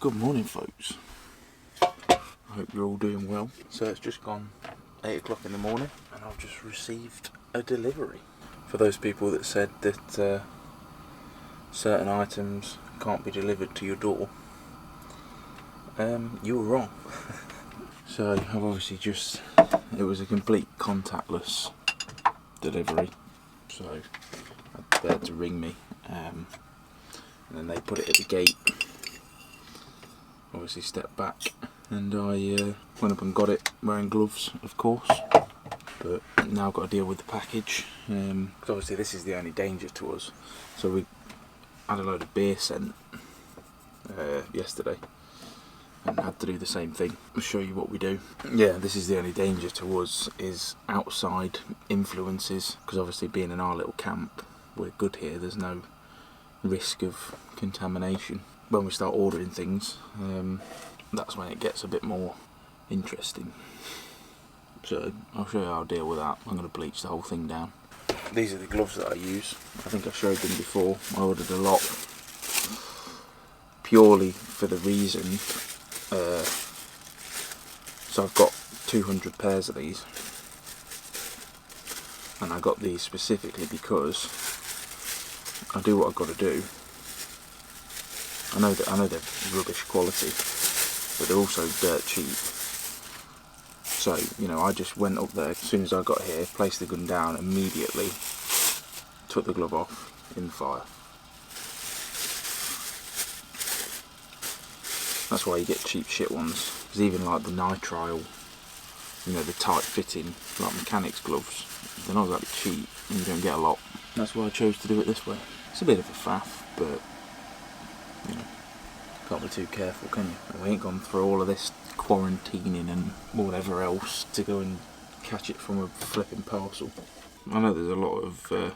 Good morning, folks. I hope you're all doing well. So it's just gone 8 o'clock in the morning and I've just received a delivery. For those people that said that certain items can't be delivered to your door, you were wrong. So I've obviously it was a complete contactless delivery, so they had to ring me, and then they put it at the gate. Obviously stepped back and I went up and got it, wearing gloves of course, but now I've got to deal with the package, because obviously this is the only danger to us. So we had a load of beer sent yesterday and had to do the same thing. I'll show you what we do. Yeah, this is the only danger to us, is outside influences, because obviously being in our little camp, we're good here, there's no risk of contamination. When we start ordering things, that's when it gets a bit more interesting. So I'll show you how I'll deal with that. I'm going to bleach the whole thing down. These are the gloves that I use. I think I showed them before. I ordered a lot purely for the reason, so I've got 200 pairs of these, and I got these specifically because I do what I've got to do. I know they're rubbish quality, but they're also dirt cheap. So, you know, I just went up there as soon as I got here, placed the gun down, immediately took the glove off in the fire. That's why you get cheap shit ones, because even like the nitrile, you know, the tight fitting, like mechanics gloves, they're not exactly cheap and you don't get a lot. That's why I chose to do it this way. It's a bit of a faff, but you know, can't be too careful, can you? We ain't gone through all of this quarantining and whatever else to go and catch it from a flipping parcel. I know there's a lot of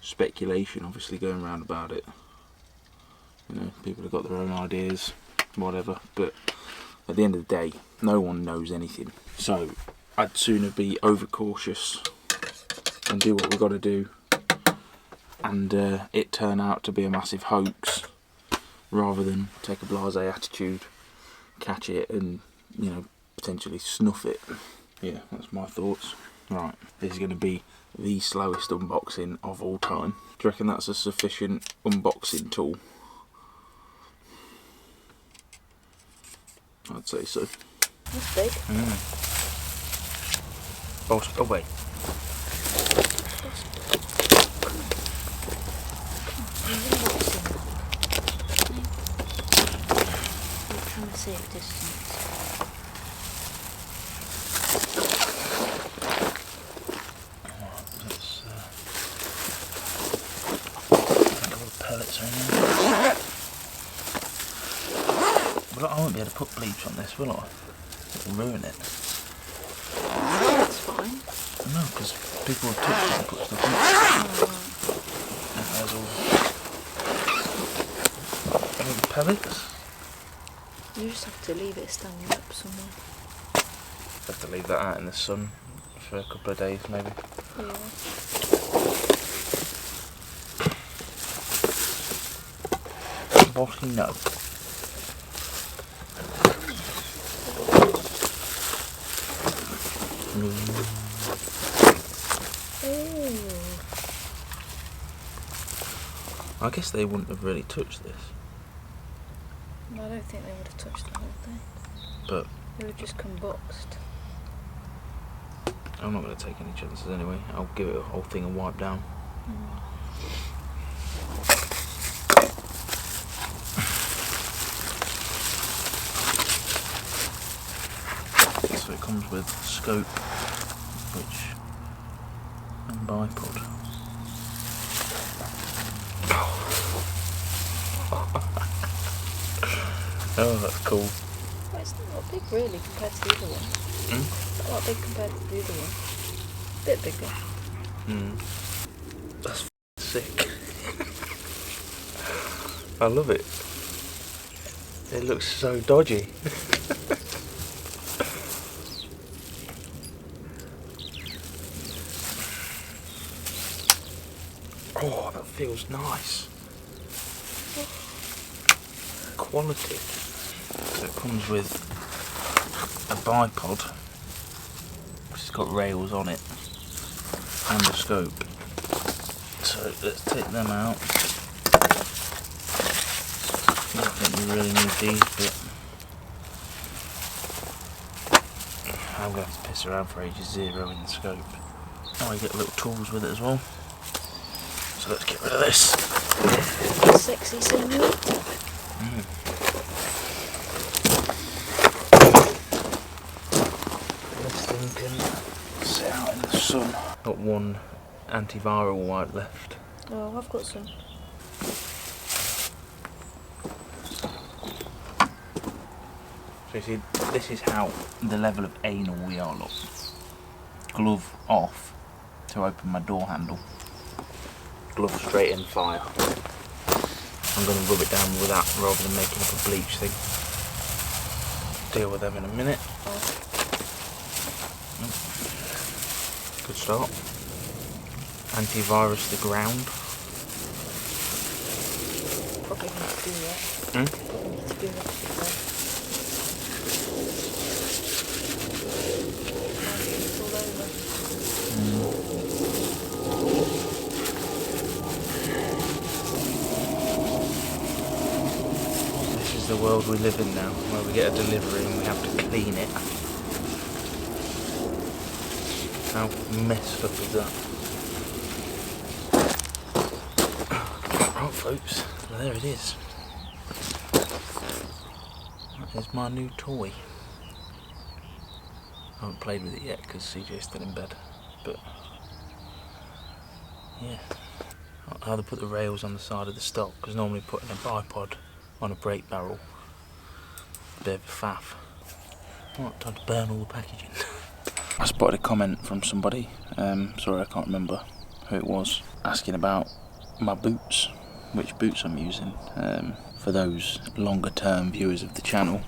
speculation obviously going around about it. You know, people have got their own ideas, whatever, but at the end of the day, no one knows anything. So I'd sooner be overcautious and do what we've got to do, and it turn out to be a massive hoax, rather than take a blasé attitude, catch it and, you know, potentially snuff it. Yeah, that's my thoughts. Right, this is going to be the slowest unboxing of all time. Do you reckon that's a sufficient unboxing tool? I'd say so. That's big. Oh wait. Trying to save distance. Let's a lot of pellets are in there. But I won't be able to put bleach on this, will I? It'll ruin it. That's fine. No, because people have touched it and put stuff in it. And there's all pellets. You just have to leave it standing up somewhere. Have to leave that out in the sun for a couple of days maybe. Yeah. Bottle no. I guess they wouldn't have really touched this. No, I don't think they would have touched the whole thing. But They would just come boxed. I'm not going to take any chances anyway. I'll give it the whole thing a wipe down. So it comes with scope, which, and bipod. Oh, that's cool. Well, it's not big really compared to the other one. It's not big compared to the other one. Bit bigger. That's sick. I love it. It looks so dodgy. Oh, that feels nice. quality. So it comes with a bipod, which has got rails on it, and a scope. So let's take them out. I don't think we really need these, but I'm going to have to piss around for ages zeroing the scope. Oh, you get little tools with it as well. So let's get rid of this. Sexy simulator. This thing can sit out in the sun. Got one antiviral wipe left. Oh, I've got some. So you see, this is how the level of anal we are, look. Glove off to open my door handle. Glove straight in fire. I'm going to rub it down with that rather than making up a bleach thing. Deal with them in a minute. Good start. Antivirus the ground. Probably need to do that. Probably need to do that. It's all over. This is the world we live in now, where we get a delivery and we have to clean it. How messed up is that? Right folks, there it is. That is my new toy. I haven't played with it yet because CJ's still in bed, but yeah. I'll either put the rails on the side of the stock, because normally putting a bipod on a brake barrel, a bit of a faff. Right, time to burn all the packaging. I spotted a comment from somebody, sorry I can't remember who it was, asking about my boots, which boots I'm using. For those longer term viewers of the channel,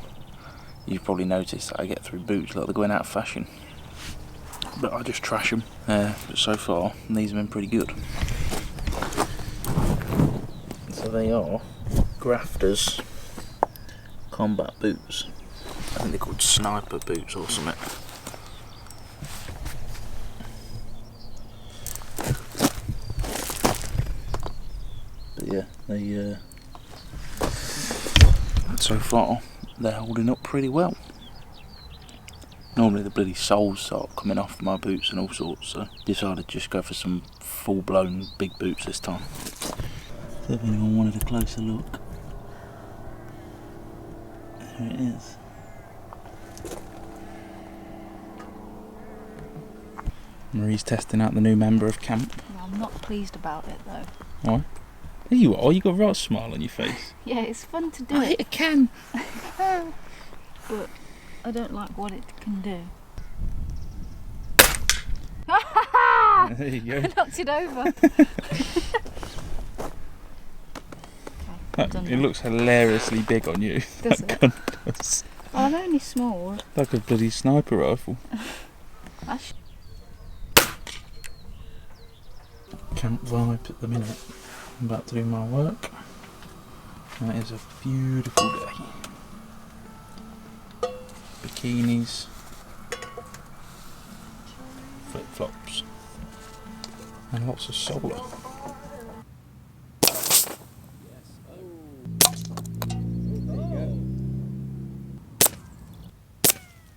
you've probably noticed that I get through boots like they're going out of fashion, but I just trash them. But so far these have been pretty good. So they are Grafters combat boots. I think they're called sniper boots or something. But yeah, they so far they're holding up pretty well. Normally the bloody soles start coming off my boots and all sorts, so decided to just go for some full-blown big boots this time. So if anyone wanted a closer look, there it is. Marie's testing out the new member of camp. No, I'm not pleased about it though. Why? There you are, you got a right smile on your face. Yeah, it's fun to do I hit a can! but I don't like what it can do. There you go. I knocked it over. It looks hilariously big on you. Does that it? gun does. Oh, I'm only small. Like a bloody sniper rifle. Camp vibe at the minute. I'm about to do my work. And it is a beautiful day. Bikinis, flip flops, and lots of solar.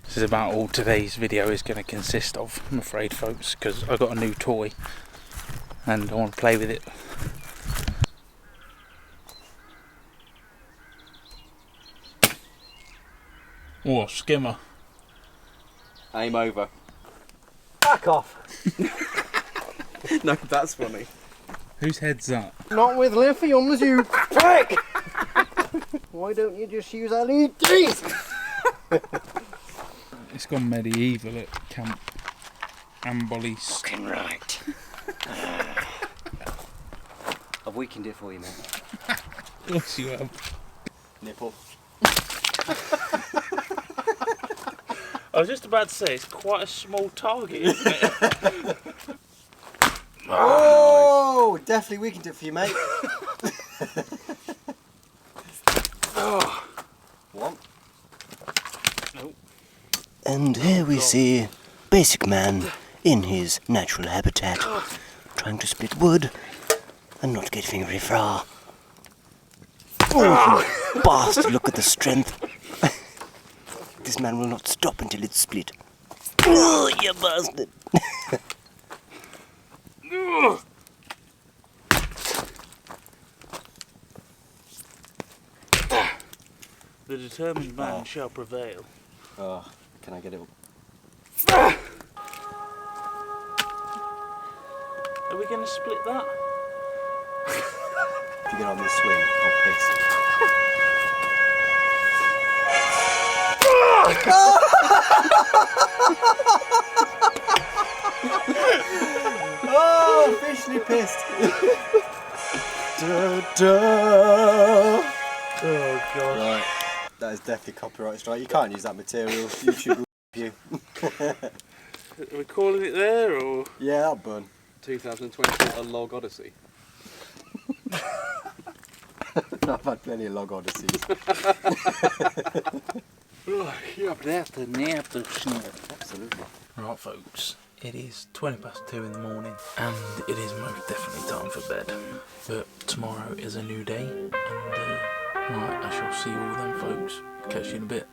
This is about all today's video is going to consist of, I'm afraid folks, because I got a new toy and I want to play with it. Oh, skimmer. Aim over. Back off! No, that's funny. Whose head's that? Not with lithiums, you prick! Why don't you just use LEDs? It's gone medieval at Camp Ambolis. Fucking right. I've weakened it for you, mate. Of course you have. Nipple. I was just about to say, it's quite a small target, isn't it? Oh, definitely weakened it for you, mate. Oh. And here we see Basic Man in his natural habitat, trying to split wood and not getting very far. Oh, you bastard, look at the strength. This man will not stop until it's split. Oh, you bastard. The determined man shall prevail. Oh, can I get it? Are we going to split that? If you get on this swing, I'll piss. Oh, officially pissed. Oh god. Right, that is definitely copyright strike. You can't use that material. YouTube will you. Are we calling it there or? Yeah, that'll burn. 2020, a log odyssey. I've had plenty of log odysseys. You're up there to nap the Absolutely. Right folks, it is 2:20 in the morning and it is most definitely time for bed. But tomorrow is a new day and right, I shall see you all then folks. Catch you in a bit.